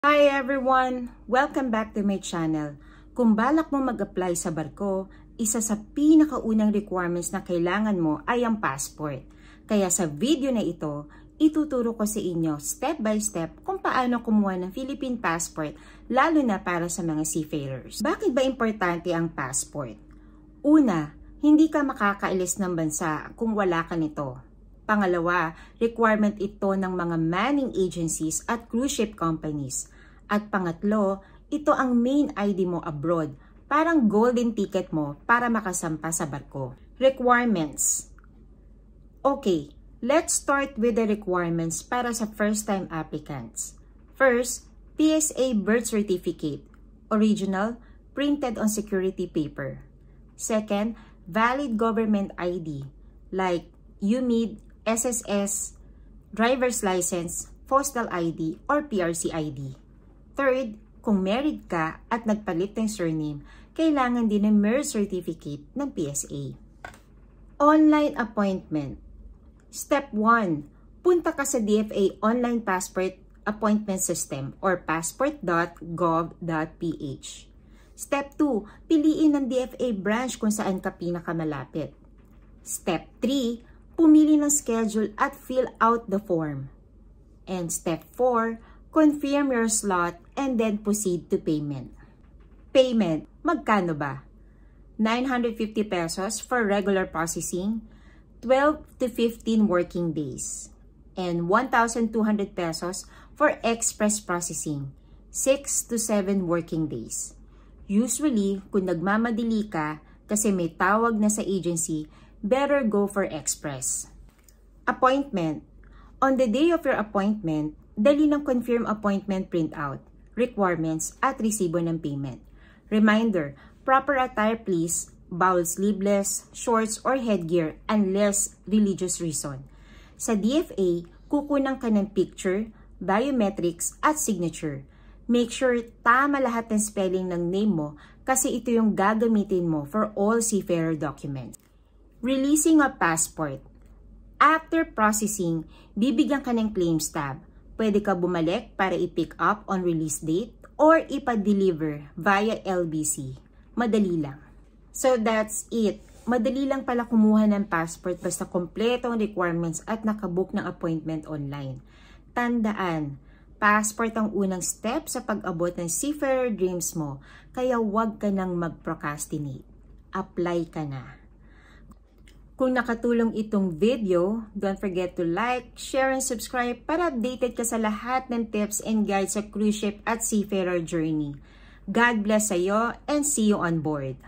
Hi everyone! Welcome back to my channel. Kung balak mo mag-apply sa barko, isa sa pinakaunang requirements na kailangan mo ay ang passport. Kaya sa video na ito, ituturo ko sa inyo step by step kung paano kumuha ng Philippine passport, lalo na para sa mga seafarers. Bakit ba importante ang passport? Una, hindi ka makakaalis ng bansa kung wala ka nito. Pangalawa, requirement ito ng mga manning agencies at cruise ship companies. At pangatlo, ito ang main ID mo abroad, parang golden ticket mo para makasampa sa barko. Requirements. Okay, let's start with the requirements para sa first-time applicants. First, PSA birth certificate, original, printed on security paper. Second, valid government ID, like UMID, SSS, driver's license, postal ID, or PRC ID. Third, kung married ka at nagpalit ng surname, kailangan din ng marriage certificate ng PSA. Online appointment. Step 1. Punta ka sa DFA Online Passport Appointment System or passport.gov.ph. Step 2. Piliin ng DFA branch kung saan ka pinakamalapit. Step 3. Pumili ng schedule at fill out the form. And step 4, confirm your slot and then proceed to payment. Payment, magkano ba? 950 pesos for regular processing, 12 to 15 working days. And 1,200 pesos for express processing, 6 to 7 working days. Usually, kung nagmamadali ka kasi may tawag na sa agency, better go for express. Appointment. On the day of your appointment, dali ng confirm appointment printout, requirements at resibo ng payment. Reminder, proper attire please, bowel sleeveless, shorts or headgear unless religious reason. Sa DFA, kukunan ka ng picture, biometrics at signature. Make sure tama lahat ng spelling ng name mo kasi ito yung gagamitin mo for all seafarer documents. Releasing a passport. After processing, bibigyan ka ng claims tab. Pwede ka bumalik para i-pick up on release date or ipa-deliver via LBC. Madali lang. So that's it. Madali lang pala kumuha ng passport basta kompleto ang requirements at nakabook ng appointment online. Tandaan, passport ang unang step sa pag-abot ng seafarer dreams mo, kaya huwag ka nang mag-procrastinate. Apply ka na. Kung nakatulong itong video, don't forget to like, share, and subscribe para updated ka sa lahat ng tips and guides sa cruise ship at seafarer journey. God bless sa iyo and see you on board!